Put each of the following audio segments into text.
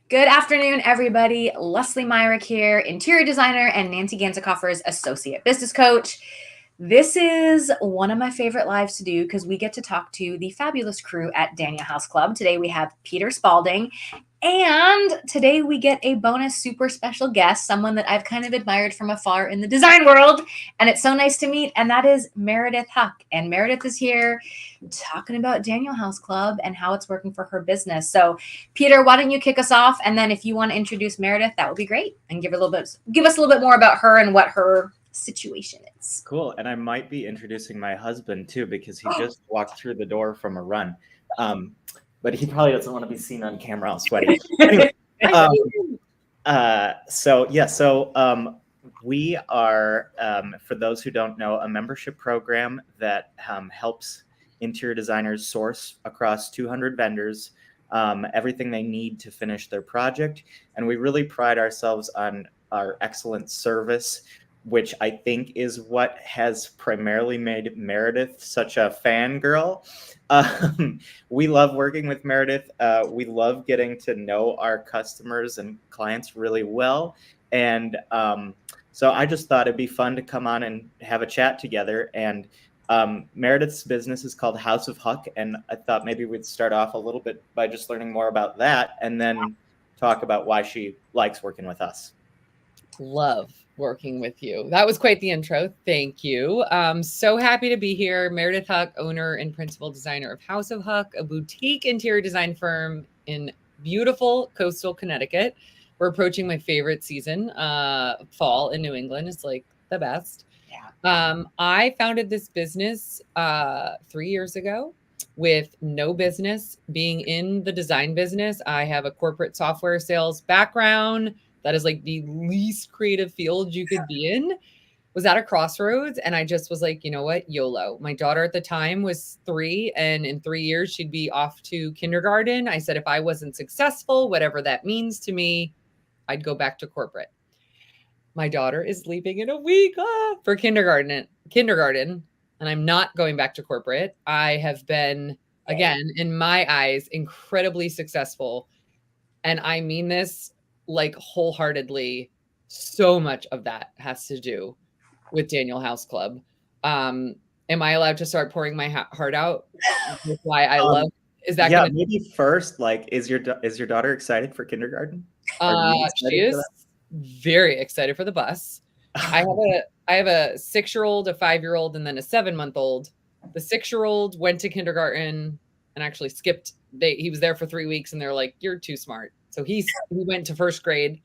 Good afternoon, everybody. Lesley Myrick here, interior designer and Nancy Ganzikoffer's associate business coach. This is one of my favorite lives to do because we get to talk to the fabulous crew at Daniel House Club. Today we have Peter Spalding, and today we get a bonus super special guest, someone that I've kind of admired from afar in the design world, and it's so nice to meet, and that is Meredith Huck. And Meredith is here talking about Daniel House Club and how it's working for her business. So Peter, why don't you kick us off? And then if you want to introduce Meredith, that would be great. And give us a little bit more about her and what her situation is. Cool. And I might be introducing my husband too, because he just walked through the door from a run. But he probably doesn't want to be seen on camera all sweaty. Anyway, we are, for those who don't know, a membership program that helps interior designers source across 200 vendors everything they need to finish their project. And we really pride ourselves on our excellent service, which I think is what has primarily made Meredith such a fangirl. We love working with Meredith. We love getting to know our customers and clients really well. And so I just thought it'd be fun to come on and have a chat together. And Meredith's business is called House of Huck. And I thought maybe we'd start off a little bit by just learning more about that and then talk about why she likes working with us. Love working with you. That was quite the intro. Thank you. So happy to be here. Meredith Huck, owner and principal designer of House of Huck, a boutique interior design firm in beautiful coastal Connecticut. We're approaching my favorite season. Fall in New England is like the best. Yeah. I founded this business 3 years ago with no business being in the design business. I have a corporate software sales background. That is like the least creative field you could be in. Was at a crossroads. And I just was like, you know what? YOLO. My daughter at the time was 3. And in 3 years, she'd be off to kindergarten. I said, if I wasn't successful, whatever that means to me, I'd go back to corporate. My daughter is leaving in a week for kindergarten. And I'm not going back to corporate. I have been, again, in my eyes, incredibly successful. And I mean this like wholeheartedly. So much of that has to do with Daniel House Club. Am I allowed to start pouring my heart out? That's why I love. Is that maybe first? Like, is your daughter excited for kindergarten? She is very excited for the bus. I have a 6-year-old, a 5-year-old, and then a 7-month-old. The 6-year-old went to kindergarten and actually skipped. He was there for 3 weeks, and they're like, "You're too smart." So he went to 1st grade.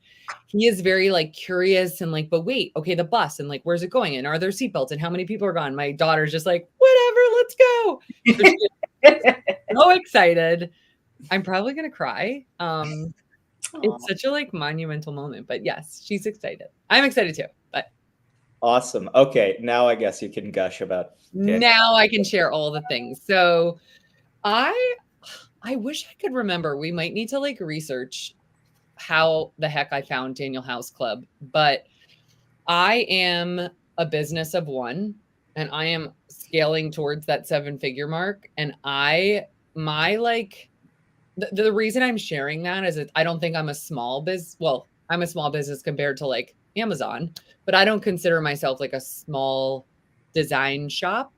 He is very like curious and like, but wait, okay, the bus and like, where's it going? And are there seatbelts? And how many people are gone? My daughter's just like, whatever, let's go. So excited. I'm probably gonna cry. It's such a like monumental moment, but yes, she's excited. I'm excited too. But awesome. Okay, now I guess you can gush about. Now I can share all the things. So I wish I could remember. We might need to like research how the heck I found Daniel House Club, but I am a business of one and I am scaling towards that 7-figure mark. And the reason I'm sharing that is I don't think I'm a small business. Well, I'm a small business compared to like Amazon, but I don't consider myself like a small design shop,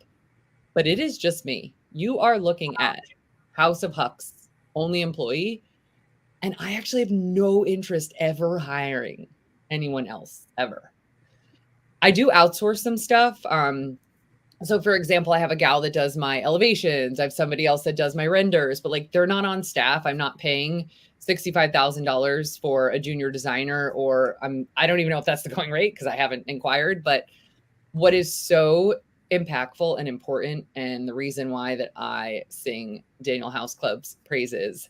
but it is just me. You are looking at House of Huck's only employee. And I actually have no interest ever hiring anyone else ever. I do outsource some stuff. So for example, I have a gal that does my elevations. I have somebody else that does my renders, but like they're not on staff. I'm not paying $65,000 for a junior designer, or I don't even know if that's the going rate because I haven't inquired. But what is so impactful and important, and the reason why that I sing Daniel House Club's praises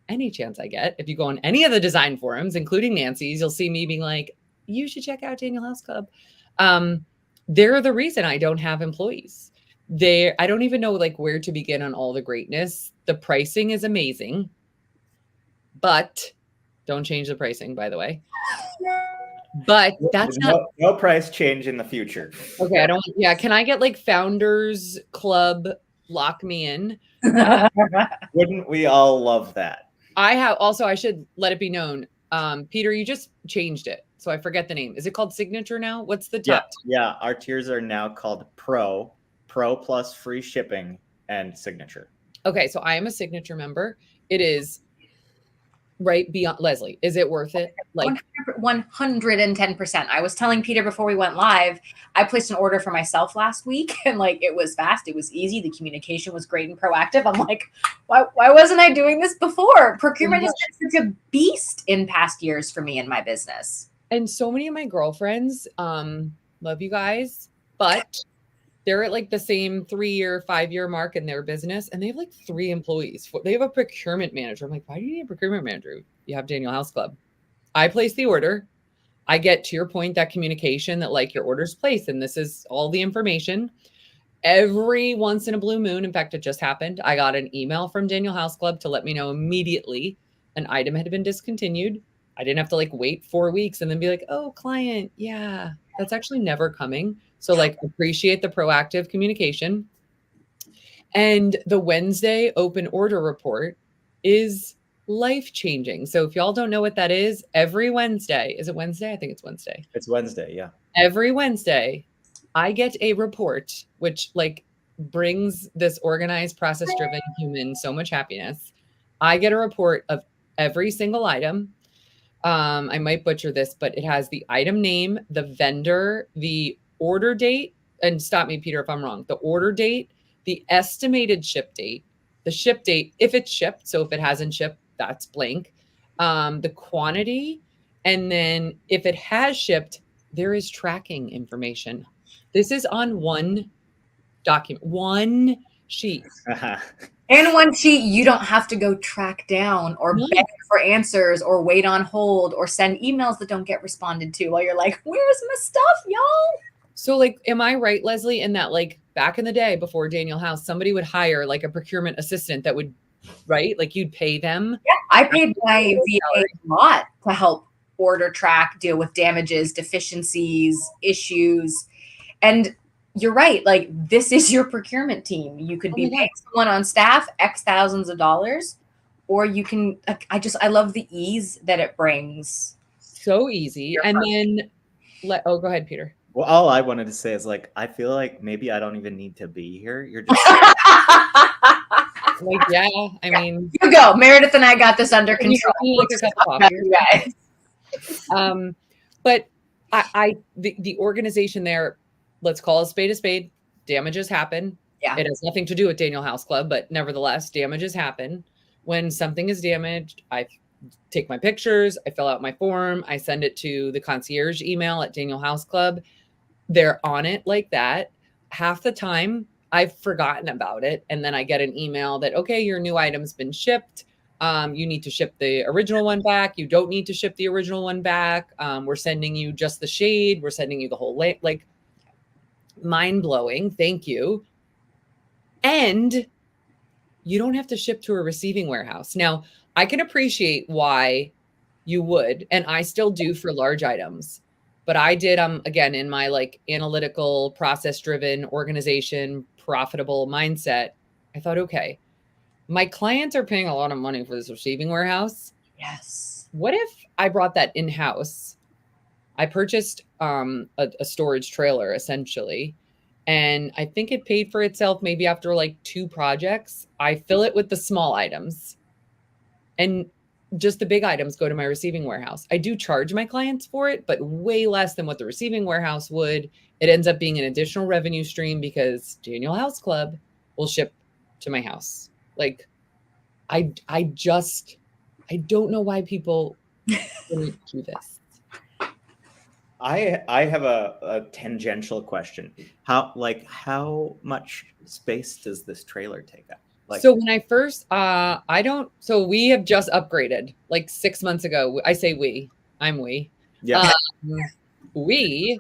any chance I get, if you go on any of the design forums, including Nancy's, you'll see me being like, you should check out Daniel House Club. They're the reason I don't have employees. I don't even know like where to begin on all the greatness. The pricing is amazing, but don't change the pricing, by the way. But that's no price change in the future. Okay, I don't. Yeah, can I get like Founders Club lock me in? Wouldn't we all love that? I have also, I should let it be known. Peter, you just changed it. So I forget the name. Is it called Signature now? What's the top? Yeah. Our tiers are now called Pro plus free shipping and Signature. Okay. So I am a Signature member. It is right beyond Lesley. Is it worth it? Like 110%. I was telling Peter before we went live, I placed an order for myself last week and like it was fast, it was easy, the communication was great and proactive. I'm like, why wasn't I doing this before? Procurement has been such a beast in past years for me in my business. And so many of my girlfriends, love you guys, but they're at like the same 3-year, 5-year mark in their business. And they have like 3 employees. They have a procurement manager. I'm like, why do you need a procurement manager? You have Daniel House Club. I place the order. I get, to your point, that communication that like your order's placed and this is all the information. Every once in a blue moon, in fact, it just happened. I got an email from Daniel House Club to let me know immediately an item had been discontinued. I didn't have to like wait 4 weeks and then be like, oh, client, yeah, that's actually never coming. So like appreciate the proactive communication. And the Wednesday open order report is life-changing. So if y'all don't know what that is, every Wednesday, is it Wednesday? I think it's Wednesday. It's Wednesday, yeah. Every Wednesday, I get a report, which like brings this organized, process-driven human so much happiness. I get a report of every single item. I might butcher this, but it has the item name, the vendor, the order date, and stop me, Peter, if I'm wrong. The order date, the estimated ship date, the ship date, if it's shipped. So if it hasn't shipped, that's blank. The quantity, and then if it has shipped, there is tracking information. This is on one document, one sheet. And one sheet, you don't have to go track down or beg for answers or wait on hold or send emails that don't get responded to while you're like, where's my stuff, y'all? So like, am I right, Lesley, in that like back in the day before Daniel House, somebody would hire like a procurement assistant that would, right? Like you'd pay them. Yeah, I paid my VA a lot to help order track, deal with damages, deficiencies, issues. And you're right. Like this is your procurement team. You could be paying someone on staff X thousands of dollars, or you can, I love the ease that it brings. So easy. And then go ahead, Peter. Well, all I wanted to say is like, I feel like maybe I don't even need to be here. You're just like, yeah, I mean, you go. Meredith and I got this under control. But the organization there, let's call a spade. Damages happen. Yeah. It has nothing to do with Daniel House Club, but nevertheless, damages happen. When something is damaged, I take my pictures, I fill out my form, I send it to the concierge email at Daniel House Club. They're on it like that. Half the time, I've forgotten about it. And then I get an email that, okay, your new item's been shipped. You need to ship the original one back. You don't need to ship the original one back. We're sending you just the shade. We're sending you the whole like mind-blowing. Thank you. And you don't have to ship to a receiving warehouse. Now, I can appreciate why you would, and I still do for large items. But I did, again, in my like analytical, process-driven organization, profitable mindset, I thought, okay, my clients are paying a lot of money for this receiving warehouse. Yes. What if I brought that in-house? I purchased a storage trailer, essentially, and I think it paid for itself maybe after like 2 projects. I fill it with the small items, and just the big items go to my receiving warehouse. I do charge my clients for it, but way less than what the receiving warehouse would. It ends up being an additional revenue stream because Daniel House Club will ship to my house. Like, I don't know why people wouldn't do this. I have a tangential question. How much space does this trailer take up? So when I first, so we have just upgraded like 6 months ago. I say I'm we. Yeah. We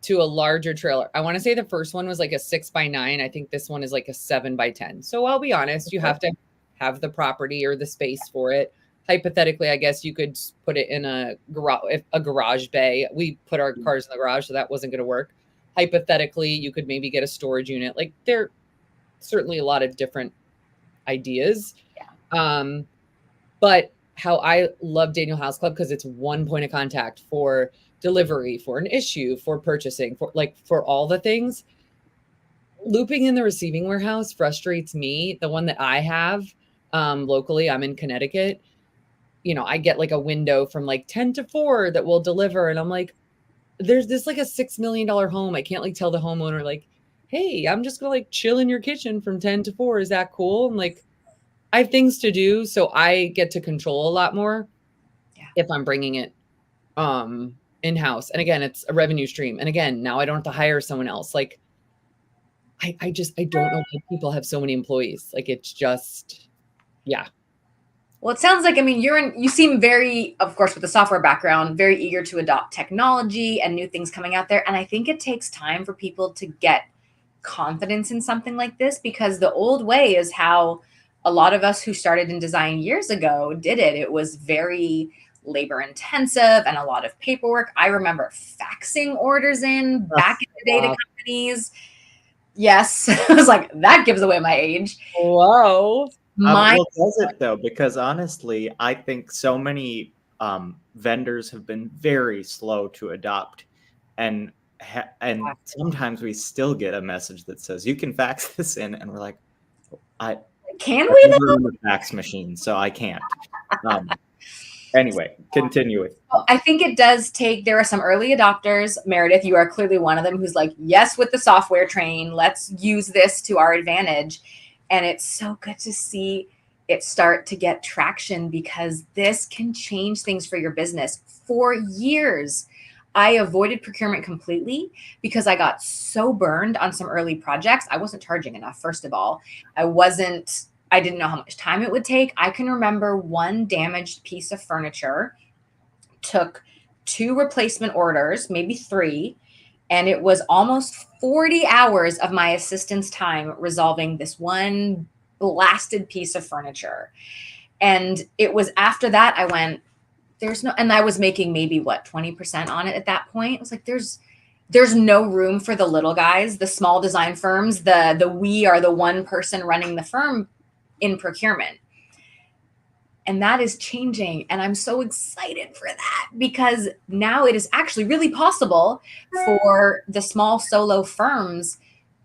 to a larger trailer. I want to say the first one was like a 6x9. I think this one is like a 7x10. So I'll be honest, you have to have the property or the space for it. Hypothetically, I guess you could put it in a garage bay. We put our cars in the garage, so that wasn't going to work. Hypothetically, you could maybe get a storage unit. Like there certainly a lot of different ideas. Yeah. But how I love Daniel House Club, because it's one point of contact for delivery, for an issue, for purchasing, for all the things. Looping in the receiving warehouse frustrates me. The one that I have locally, I'm in Connecticut. I get like a window from like 10 to 4 that will deliver. And I'm like, there's this like a $6 million home. I can't like tell the homeowner like, hey, I'm just gonna like chill in your kitchen from 10 to 4. Is that cool? I'm like, I have things to do. So I get to control a lot more if I'm bringing it in-house. And again, it's a revenue stream. And again, now I don't have to hire someone else. Like, I don't know why people have so many employees. Like, it's just, yeah. Well, it sounds like, I mean, you seem very, of course, with the software background, very eager to adopt technology and new things coming out there. And I think it takes time for people to get confidence in something like this, because the old way is how a lot of us who started in design years ago did it. It was very labor intensive and a lot of paperwork. I remember faxing orders in back in the day to companies. Yes. I was like, that gives away my age. Whoa. Well, does it though? Because honestly, I think so many vendors have been very slow to adopt, and sometimes we still get a message that says you can fax this in, and we're like, can we? Never a fax machine, so I can't. Anyway, continue with. I think it does take, there are some early adopters. Meredith, you are clearly one of them who's like, yes, with the software train, let's use this to our advantage. And it's so good to see it start to get traction, because this can change things for your business. For years, I avoided procurement completely because I got so burned on some early projects. I wasn't charging enough, first of all. I didn't know how much time it would take. I can remember one damaged piece of furniture took 2 replacement orders, maybe 3, and it was almost 40 hours of my assistant's time resolving this one blasted piece of furniture. And it was after that I went, and I was making maybe 20% on it at that point. It was like, there's no room for the little guys, the small design firms, we are the one person running the firm in procurement. And that is changing. And I'm so excited for that, because now it is actually really possible for the small solo firms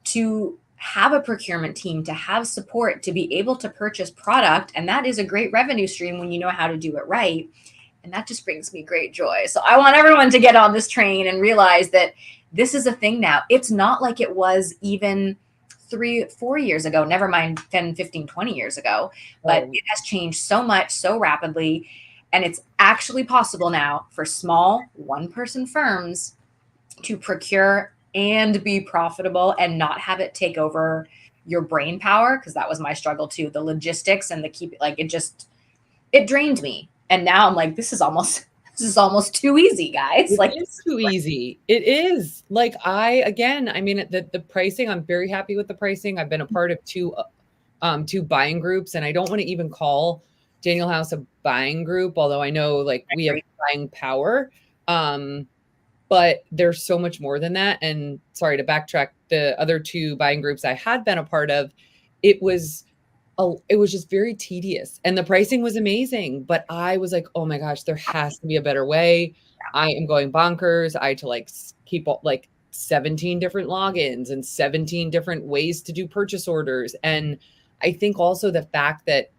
to have a procurement team, to have support, to be able to purchase product. And that is a great revenue stream when you know how to do it right. And that just brings me great joy. So I want everyone to get on this train and realize that this is a thing now. It's not like it was even 3-4 years ago, never mind 10, 15, 20 years ago, but it has changed so much, so rapidly. And it's actually possible now for small one-person firms to procure and be profitable and not have it take over your brain power. Because that was my struggle too. The logistics and it drained me. And now I'm like, this is almost too easy, guys. It's too easy. It is. Like, the pricing, I'm very happy with the pricing. I've been a part of 2 buying groups, and I don't want to even call Daniel House a buying group, although I know we have buying power. But there's so much more than that. And sorry to backtrack, the other 2 buying groups I had been a part of, it was just very tedious, and the pricing was amazing. But I was like, oh my gosh, there has to be a better way. I am going bonkers. I had to keep 17 different logins and 17 different ways to do purchase orders. And I think also the fact that,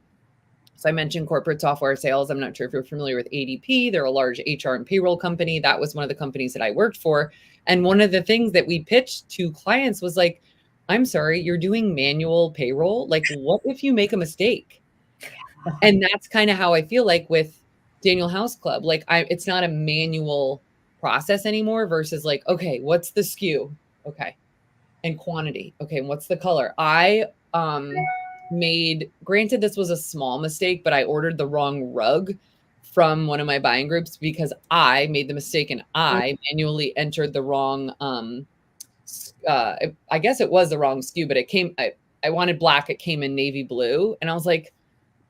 so I mentioned corporate software sales. I'm not sure if you're familiar with ADP. They're a large HR and payroll company. That was one of the companies that I worked for. And one of the things that we pitched to clients was like, I'm sorry, you're doing manual payroll. Like, what if you make a mistake? And that's kind of how I feel like with Daniel House Club. It's not a manual process anymore versus okay, what's the SKU? Okay. And quantity. Okay. And what's the color? I granted, this was a small mistake, but I ordered the wrong rug from one of my buying groups because I made the mistake and I manually entered the wrong, I guess it was the wrong SKU, but I wanted black. It came in navy blue. And I was like,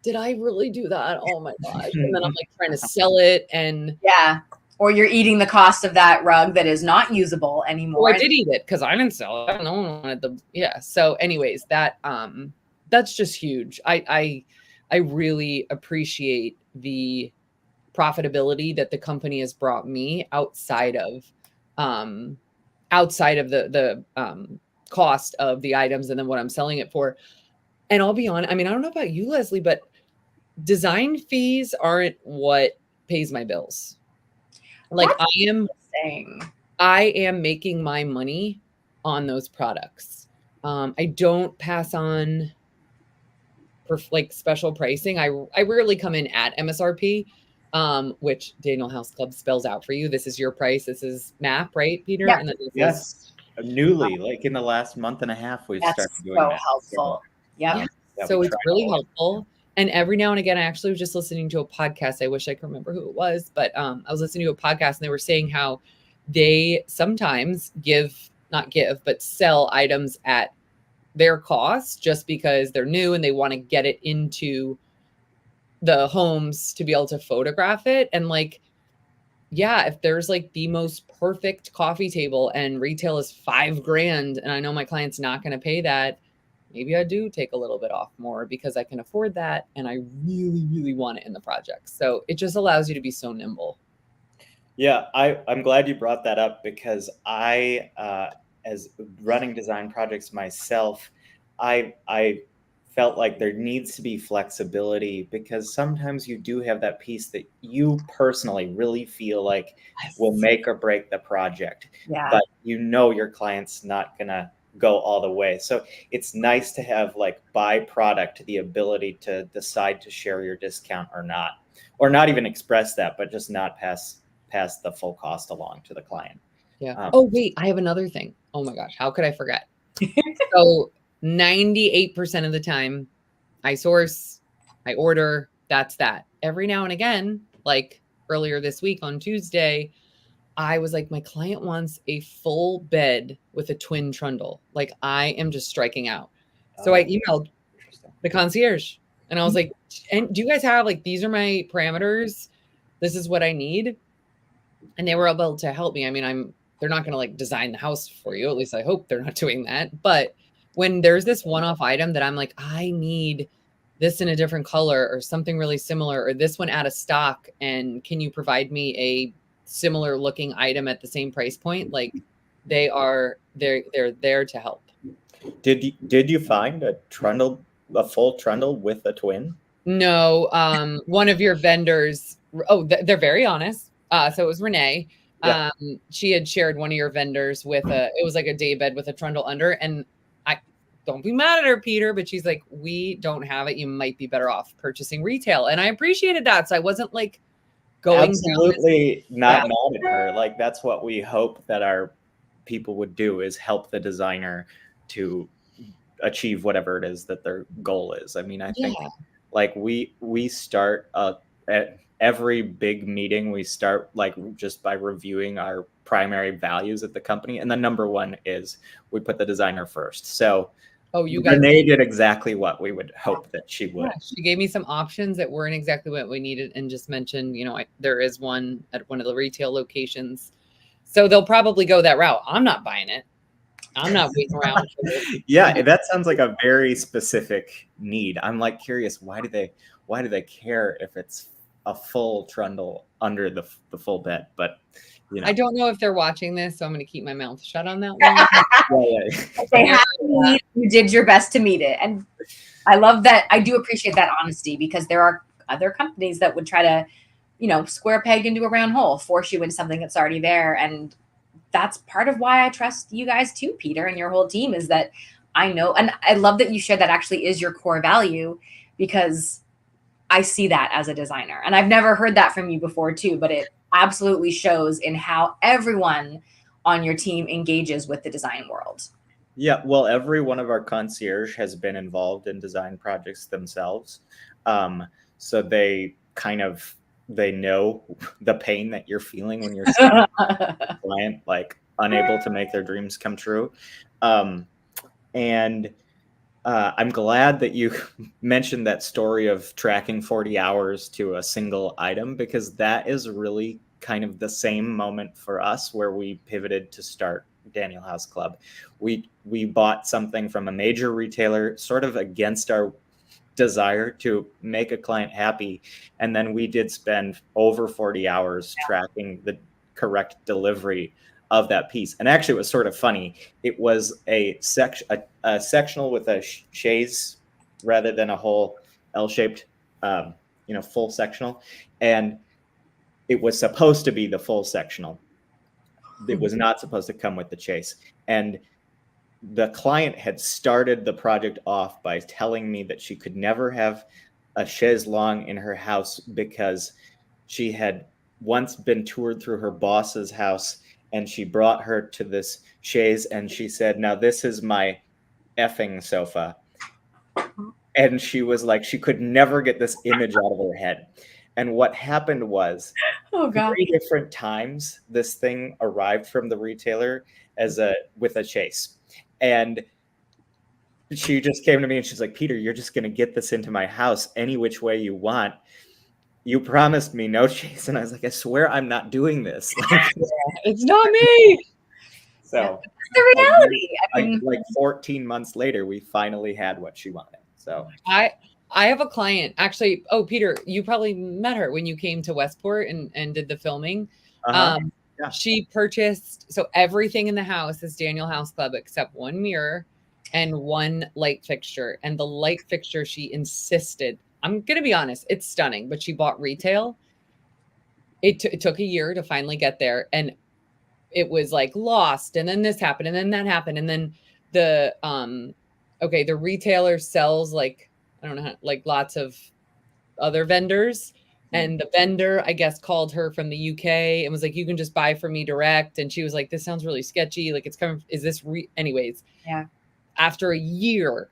did I really do that? Oh my gosh. And then I'm trying to sell it. And yeah. Or you're eating the cost of that rug that is not usable anymore. Well, I did eat it because I didn't sell it. No one wanted the, yeah. So anyways, that's just huge. I really appreciate the profitability that the company has brought me outside of the cost of the items and then what I'm selling it for. And I'll be honest, I mean, I don't know about you, Lesley, but design fees aren't what pays my bills. Like That's I am making my money on those products. I don't pass on for like special pricing. I rarely come in at MSRP, which Daniel House Club spells out for you. This is your price. This is MAP, right, Peter? Yeah. And then Yes. Newly, like in the last month and a half, we've started doing that. Helpful. Yeah. So it's really helpful. And every now and again, I actually was just listening to a podcast. I wish I could remember who it was, but I was listening to a podcast and they were saying how they sometimes sell items at their cost just because they're new and they want to get it into the homes to be able to photograph it. And like, yeah, if there's like the most perfect coffee table and retail is $5,000 and I know my client's not going to pay that, maybe I do take a little bit off more because I can afford that and I really, really want it in the project. So it just allows you to be so nimble. Yeah, I'm glad you brought that up because I, as running design projects myself, I felt like there needs to be flexibility because sometimes you do have that piece that you personally really feel like will make or break the project. Yeah. But you know your client's not gonna go all the way. So it's nice to have like by product the ability to decide to share your discount or not even express that, but just not pass the full cost along to the client. Yeah. Oh, wait, I have another thing. Oh my gosh, how could I forget? So 98% of the time I source, I order, that's that. Every now and again, like earlier this week on Tuesday, I was like, my client wants a full bed with a twin trundle. Like I am just striking out. So I emailed the concierge and I was like, and do you guys have like, these are my parameters. This is what I need. And they were able to help me. I mean, they're not going to like design the house for you. At least I hope they're not doing that. But when there's this one-off item that I'm like, I need this in a different color or something really similar, or this one out of stock. And can you provide me a similar looking item at the same price point? Like they're there to help. Did you find a full trundle with a twin? No. One of your vendors, they're very honest. So it was Renee. Yeah. She had shared one of your vendors with it was like a day bed with a trundle under. And I don't be mad at her, Peter, but she's like, we don't have it. You might be better off purchasing retail. And I appreciated that. So I wasn't like going absolutely not mad at her. Like that's what we hope that our people would do is help the designer to achieve whatever it is that their goal is. I mean, I think like we start at every big meeting, we start like just by reviewing our primary values at the company. And the number one is we put the designer first. So Renee did exactly what we would hope that she would. Yeah, she gave me some options that weren't exactly what we needed and just mentioned, there is one at one of the retail locations. So they'll probably go that route. I'm not buying it. I'm not waiting around. Yeah, that sounds like a very specific need. I'm like curious, why do they care if it's a full trundle under the full bed? But I don't know if they're watching this, so I'm going to keep my mouth shut on that one. They have to meet, you did your best to meet it, and I love that. I do appreciate that honesty because there are other companies that would try to, square peg into a round hole, force you into something that's already there, and that's part of why I trust you guys too, Peter, and your whole team is that I know, and I love that you shared that actually is your core value because I see that as a designer, and I've never heard that from you before too, but it absolutely shows in how everyone on your team engages with the design world. Yeah, well, every one of our concierge has been involved in design projects themselves. So they know the pain that you're feeling when you're seeing a client like unable to make their dreams come true. And I'm glad that you mentioned that story of tracking 40 hours to a single item, because that is really kind of the same moment for us where we pivoted to start Daniel House Club. We bought something from a major retailer sort of against our desire to make a client happy. And then we did spend over 40 hours tracking the correct delivery of that piece. And actually, it was sort of funny. It was a sectional with a chaise rather than a whole L-shaped, full sectional. And it was supposed to be the full sectional. It was not supposed to come with the chaise. And the client had started the project off by telling me that she could never have a chaise longue in her house because she had once been toured through her boss's house, and she brought her to this chaise, and she said, "Now this is my effing sofa." And she was like, she could never get this image out of her head. And what happened was, Oh God. 3 different times this thing arrived from the retailer with a chaise. And she just came to me and she's like, "Peter, you're just going to get this into my house any which way you want. You promised me no chaise." And I was like, "I swear I'm not doing this." It's not me. So The reality. I mean, like 14 months later, we finally had what she wanted. So I have a client actually. Oh, Peter, you probably met her when you came to Westport and did the filming. Yeah. She purchased, so everything in the house is Daniel House Club except one mirror and one light fixture. And the light fixture, she insisted, I'm going to be honest, it's stunning, but she bought retail. It took a year to finally get there. And it was like lost. And then this happened. And then that happened. And then the retailer sells like, I don't know, like lots of other vendors. And the vendor, I guess, called her from the UK and was like, "You can just buy from me direct." And she was like, "This sounds really sketchy. Like, it's coming. Is this anyways?" Yeah. After a year,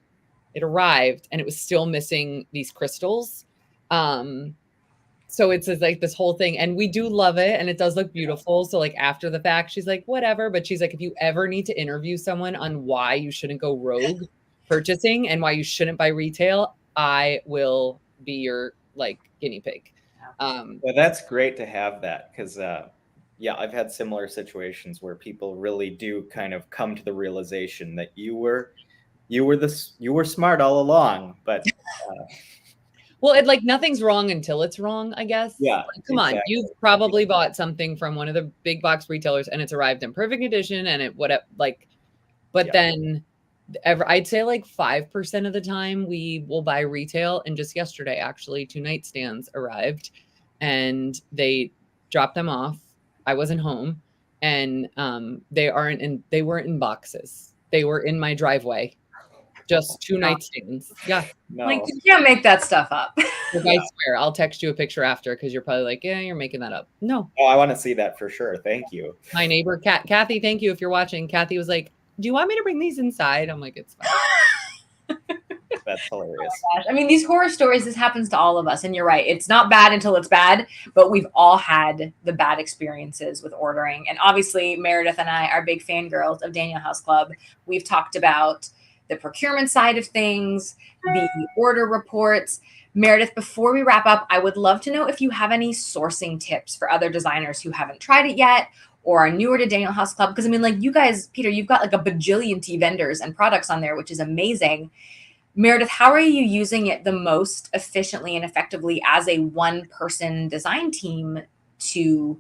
it arrived and it was still missing these crystals. So it's like this whole thing, and we do love it, and it does look beautiful. So like after the fact, she's like, "Whatever," but she's like, "If you ever need to interview someone on why you shouldn't go rogue purchasing and why you shouldn't buy retail, I will be your like guinea pig." Well, that's great to have that because, I've had similar situations where people really do kind of come to the realization that you were smart all along, but well, it like nothing's wrong until it's wrong, I guess. Yeah, like, come on, you've probably bought something from one of the big box retailers and it's arrived in perfect condition and then I'd say like 5% of the time we will buy retail. And just yesterday, actually, 2 nightstands arrived and they dropped them off. I wasn't home and they weren't in boxes. They were in my driveway. Just 2 nightstands. Yeah. No. Like, you can't make that stuff up. Like, I swear, I'll text you a picture after because you're probably like, "Yeah, you're making that up." No. Oh, I want to see that for sure. Thank you. My neighbor, Kathy, thank you if you're watching. Kathy was like, "Do you want me to bring these inside?" I'm like, "It's fine." That's hilarious. Oh, gosh. I mean, these horror stories, this happens to all of us. And you're right. It's not bad until it's bad, but we've all had the bad experiences with ordering. And obviously, Meredith and I are big fangirls of Daniel House Club. We've talked about the procurement side of things, the order reports. Meredith, before we wrap up, I would love to know if you have any sourcing tips for other designers who haven't tried it yet or are newer to Daniel House Club. Because I mean, like you guys, Peter, you've got like a bajillion vendors and products on there, which is amazing. Meredith, how are you using it the most efficiently and effectively as a one-person design team to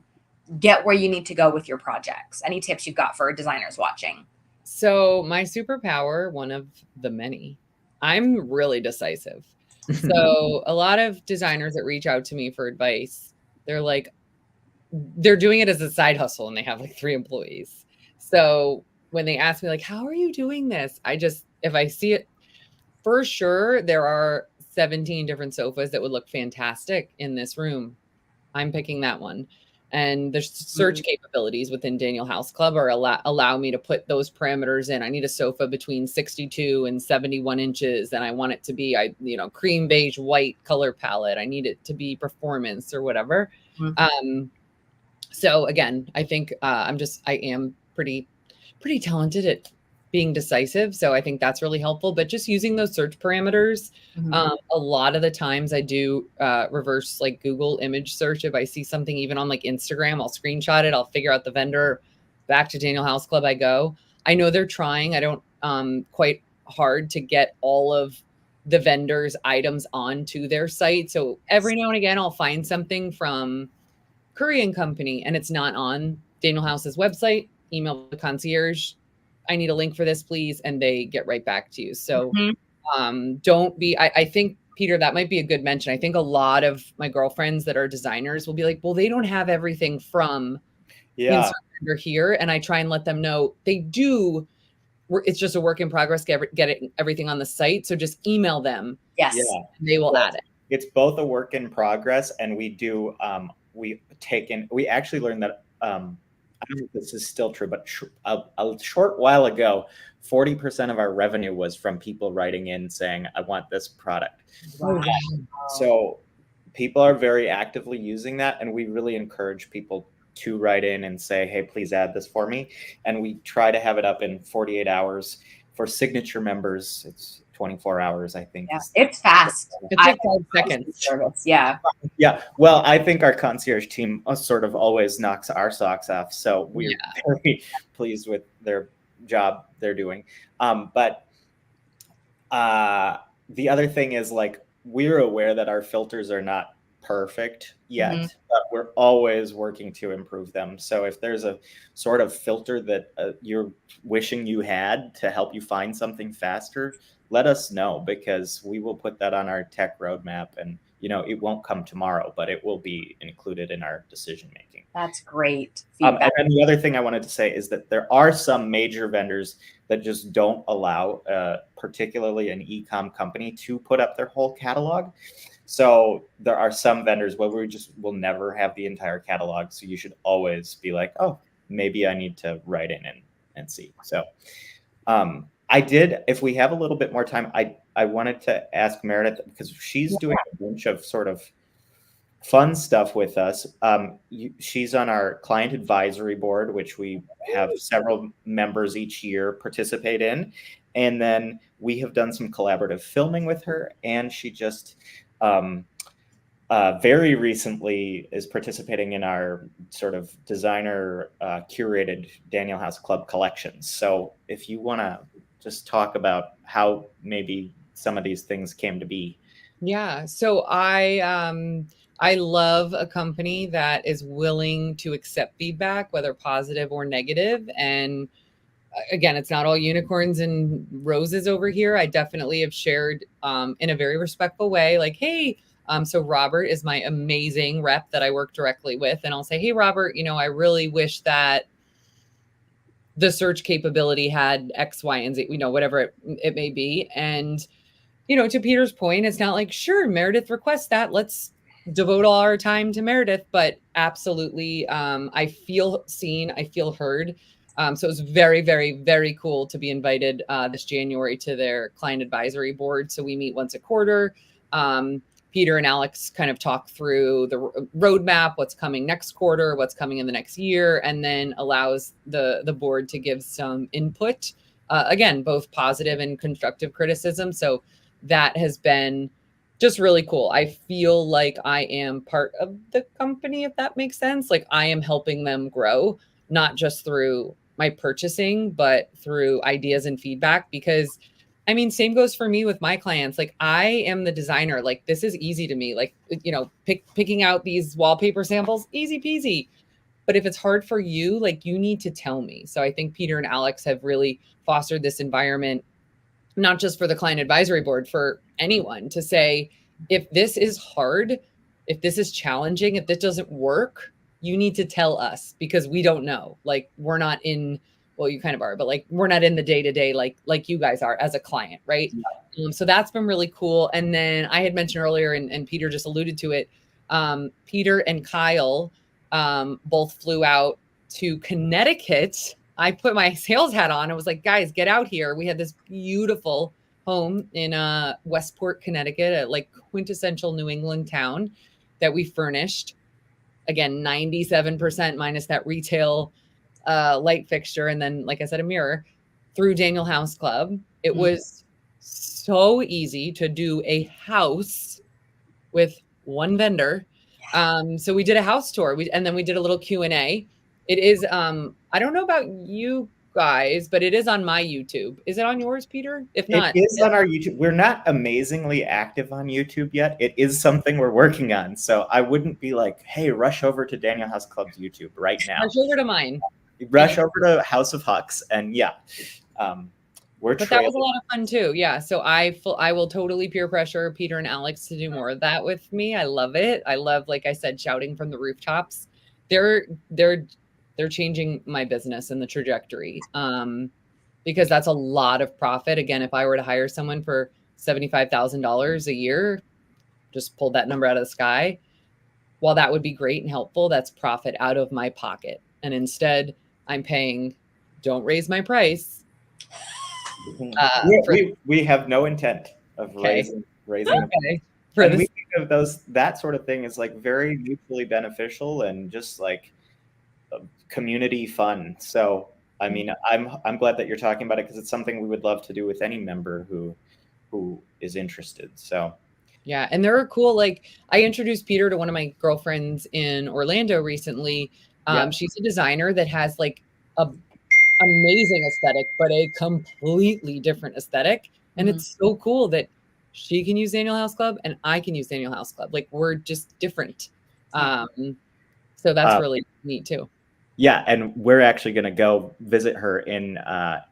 get where you need to go with your projects? Any tips you've got for designers watching? So my superpower, one of the many, I'm really decisive. So a lot of designers that reach out to me for advice, they're doing it as a side hustle and they have like 3 employees. So when they ask me like, "How are you doing this?" If I see it, for sure, there are 17 different sofas that would look fantastic in this room. I'm picking that one. And the search capabilities within Daniel House Club are allow me to put those parameters in. I need a sofa between 62 and 71 inches. And I want it to be, cream beige white color palette. I need it to be performance or whatever. So again, I think I am pretty talented at being decisive. So I think that's really helpful, but just using those search parameters. A lot of the times I do reverse like Google image search. If I see something even on like Instagram, I'll screenshot it. I'll figure out the vendor. Back to Daniel House Club I go. I know they're trying. I don't quite hard to get all of the vendor's items onto their site. So every now and again, I'll find something from Korean company and it's not on Daniel House's website, email the concierge. I need a link for this, please. And they get right back to you. So don't be, I think, Peter, that might be a good mention. I think a lot of my girlfriends that are designers will be like, well, they don't have everything from insert vendor here. And I try and let them know they do. It's just a work in progress, get everything on the site. So just email them. Yes. Yeah. They will add it. It's both a work in progress, and we do, we actually learned that, I don't know if this is still true, but a short while ago, 40% of our revenue was from people writing in saying, I want this product. Wow. So people are very actively using that, and we really encourage people to write in and say, hey, please add this for me. And we try to have it up in 48 hours. For signature members, it's 24 hours, I think. Yeah, it's fast. It's like 5 seconds. Service. Yeah. Yeah. Well, I think our concierge team sort of always knocks our socks off. So we're very pleased with their job they're doing. But the other thing is, like, we're aware that our filters are not perfect yet, but we're always working to improve them. So if there's a sort of filter that you're wishing you had to help you find something faster, let us know, because we will put that on our tech roadmap. And, you know, it won't come tomorrow, but it will be included in our decision making. That's great feedback. And the other thing I wanted to say is that there are some major vendors that just don't allow, particularly an e-com company, to put up their whole catalog. So there are some vendors where we just will never have the entire catalog. So you should always be like, oh, maybe I need to write in and see. So I did, if we have a little bit more time, I wanted to ask Meredith, because she's doing a bunch of sort of fun stuff with us. She's on our client advisory board, which we have several members each year participate in. And then we have done some collaborative filming with her. And she just very recently is participating in our sort of designer curated Daniel House Club collections. So if you want to just talk about how maybe some of these things came to be. Yeah. So I love a company that is willing to accept feedback, whether positive or negative. And again, it's not all unicorns and roses over here. I definitely have shared in a very respectful way, like, hey, so Robert is my amazing rep that I work directly with. And I'll say, hey, Robert, you know, I really wish that the search capability had X, Y, and Z, you know, whatever it may be. And, you know, to Peter's point, it's not like, sure, Meredith requests that, let's devote all our time to Meredith, but absolutely, I feel seen, I feel heard. So it was very, very, very cool to be invited this January to their client advisory board. So we meet once a quarter. Peter and Alex kind of talk through the roadmap, what's coming next quarter, what's coming in the next year, and then allows the board to give some input. Again, both positive and constructive criticism. So that has been just really cool. I feel like I am part of the company, if that makes sense. Like I am helping them grow, not just through my purchasing, but through ideas and feedback. Because I mean, same goes for me with my clients. Like I am the designer. Like this is easy to me. Like, you know, picking out these wallpaper samples, easy peasy. But if it's hard for you, like you need to tell me. So I think Peter and Alex have really fostered this environment, not just for the client advisory board, for anyone to say, if this is hard, if this is challenging, if this doesn't work, you need to tell us, because we don't know. Like we're not in, well, you kind of are, but like we're not in the day-to-day like you guys are as a client, right? Yeah. So that's been really cool. And then I had mentioned earlier, and Peter just alluded to it, Peter and Kyle both flew out to Connecticut. I put my sales hat on. I was like, guys, get out here. We had this beautiful home in Westport, Connecticut, a like quintessential New England town that we furnished. Again, 97% minus that retail light fixture. And then, like I said, a mirror through Daniel House Club. It was so easy to do a house with one vendor. So we did a house tour, and then we did a little Q&A. It is, I don't know about you guys, but it is on my YouTube. Is it on yours, Peter? If not, it is on our YouTube. We're not amazingly active on YouTube yet. It is something we're working on. So I wouldn't be like, hey, rush over to Daniel House Club's YouTube right now. rush over to mine. Rush over to House of Hucks, and but that was a lot of fun too. Yeah. So I will totally peer pressure Peter and Alex to do more of that with me. I love it. I love, like I said, shouting from the rooftops. They're changing my business and the trajectory. Because that's a lot of profit. Again, if I were to hire someone for $75,000 a year, just pulled that number out of the sky. While that would be great and helpful, that's profit out of my pocket. And instead I'm paying, don't raise my price. We have no intent of raising. Okay. And we think of that sort of thing is like very mutually beneficial and just like community fun. So, I mean, I'm glad that you're talking about it because it's something we would love to do with any member who is interested. So, yeah, and they're cool. Like I introduced Peter to one of my girlfriends in Orlando recently. She's a designer that has like a amazing aesthetic, but a completely different aesthetic. And it's so cool that she can use Daniel House Club and I can use Daniel House Club. Like we're just different. So that's really neat too. Yeah, and we're actually going to go visit her in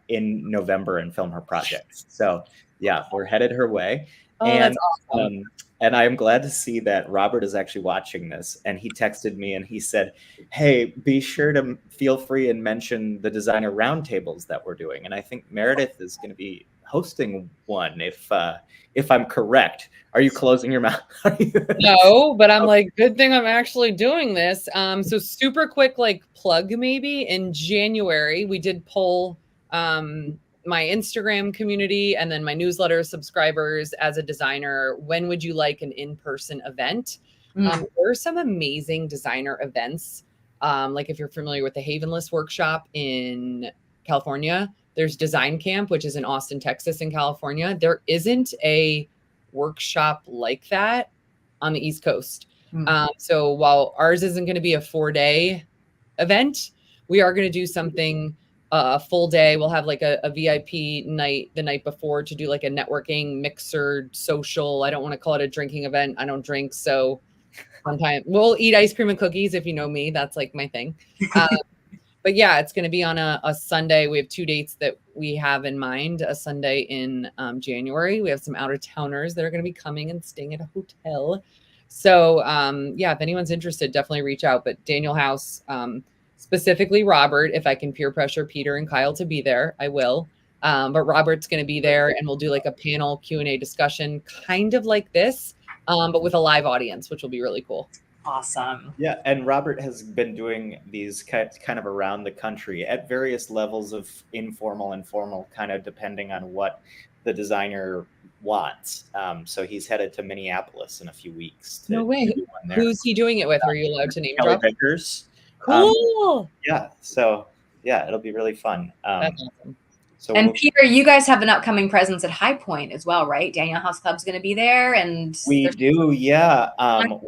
November and film her projects. So yeah, we're headed her way. Oh, and that's awesome. And I am glad to see that Robert is actually watching this. And he texted me and he said, hey, be sure to feel free and mention the designer roundtables that we're doing. And I think Meredith is going to be hosting one if I'm correct. Are you closing your mouth? No, but I'm like, good thing I'm actually doing this. So super quick, like plug maybe in January, we did poll my Instagram community and then my newsletter subscribers as a designer. When would you like an in-person event? There are some amazing designer events. Like if you're familiar with the Havenless workshop in California, there's Design Camp, which is in Austin, Texas in California. There isn't a workshop like that on the East Coast. So while ours isn't going to be a 4-day event, we are going to do something a full day. We'll have like a VIP night the night before to do like a networking mixer social. I don't want to call it a drinking event. I don't drink. So sometime we'll eat ice cream and cookies. If you know me, that's like my thing. But yeah, it's going to be on a Sunday. We have 2 dates that we have in mind. A Sunday in January. We have some out of towners that are going to be coming and staying at a hotel. So yeah, if anyone's interested, definitely reach out. But Daniel House, specifically Robert, if I can peer pressure Peter and Kyle to be there, I will. But Robert's going to be there and we'll do like a panel Q&A discussion, kind of like this, but with a live audience, which will be really cool. Awesome. Yeah, and Robert has been doing these kind of around the country at various levels of informal and formal, kind of depending on what the designer wants. So he's headed to Minneapolis in a few weeks. No way. Who's he doing it with? Are you allowed to name Kelly drop? Vickers. Cool. Yeah. So yeah, it'll be really fun. That's awesome. So Peter, you guys have an upcoming presence at High Point as well, right? Daniel House Club's going to be there, and we do. Yeah.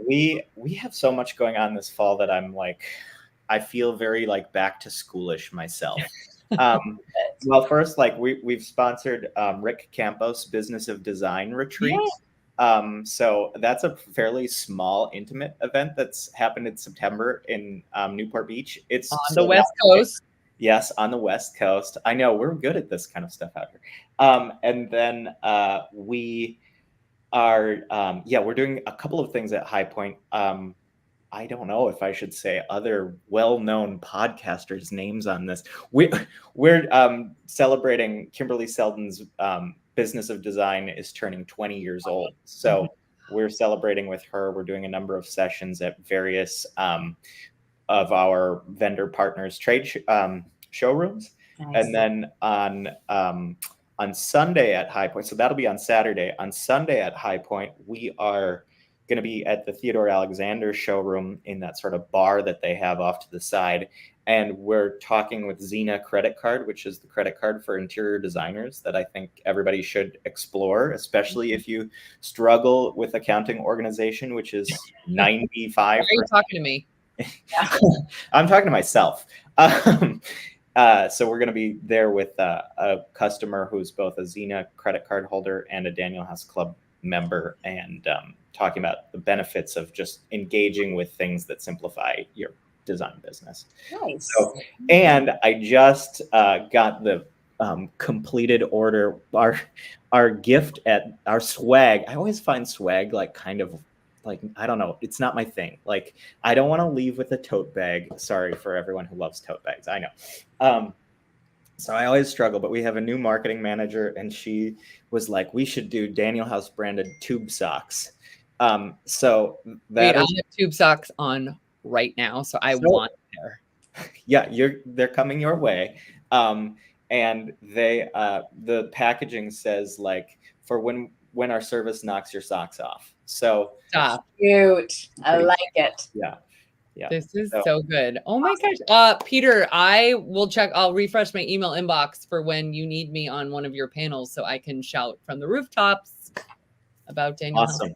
We have so much going on this fall that I'm like, I feel very like back to schoolish myself. Well, first, like we've sponsored Rick Campos Business of Design retreat. Yeah. So that's a fairly small, intimate event that's happened in September in Newport Beach. It's on the West Coast. Yes, on the West Coast. I know we're good at this kind of stuff out here. And then we are, we're doing a couple of things at High Point. I don't know if I should say other well-known podcasters' names on this. We're celebrating Kimberly Selden's Business of Design is turning 20 years old. So we're celebrating with her. We're doing a number of sessions at various of our vendor partners' trade showrooms. Nice. And then on Sunday at High Point, so that'll be on Saturday. On Sunday at High Point, we are going to be at the Theodore Alexander showroom in that sort of bar that they have off to the side. And we're talking with Xena Credit Card, which is the credit card for interior designers that I think everybody should explore, especially if you struggle with accounting organization, which is 95%. Why are you talking to me? I'm talking to myself. So we're going to be there with a customer who's both a Xena credit card holder and a Daniel House Club member, and talking about the benefits of just engaging with things that simplify your design business. Nice. So, and I just got the completed order, our gift at our swag. I always find swag like kind of like, I don't know, it's not my thing. Like, I don't want to leave with a tote bag. Sorry for everyone who loves tote bags, I know. So I always struggle, but we have a new marketing manager, and she was like, we should do Daniel House branded tube socks. So that I have tube socks on right now, so I want there. Yeah, they're coming your way. And they the packaging says like, for when our service knocks your socks off. So stop. Cute. I like it. Yeah. This is so good. Oh my gosh. Peter, I'll refresh my email inbox for when you need me on one of your panels so I can shout from the rooftops about Daniel. Awesome.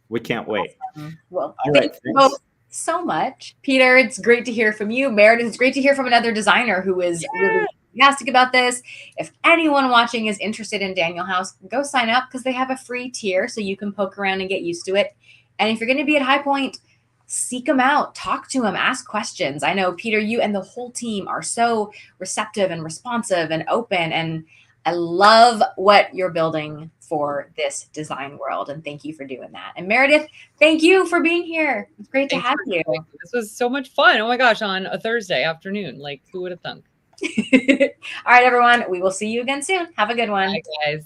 We can't wait. Awesome. Well, thank you both so much. Peter, it's great to hear from you. Meredith, it's great to hear from another designer who is really enthusiastic about this. If anyone watching is interested in Daniel House, go sign up because they have a free tier so you can poke around and get used to it. And if you're going to be at High Point, seek them out, talk to them, ask questions. I know, Peter, you and the whole team are so receptive and responsive and open, and I love what you're building for this design world, and thank you for doing that. And Meredith, thank you for being here. It's great to have you. This was so much fun. Oh my gosh, on a Thursday afternoon. Like, who would have thunk? All right, everyone, we will see you again soon. Have a good one. Bye, guys.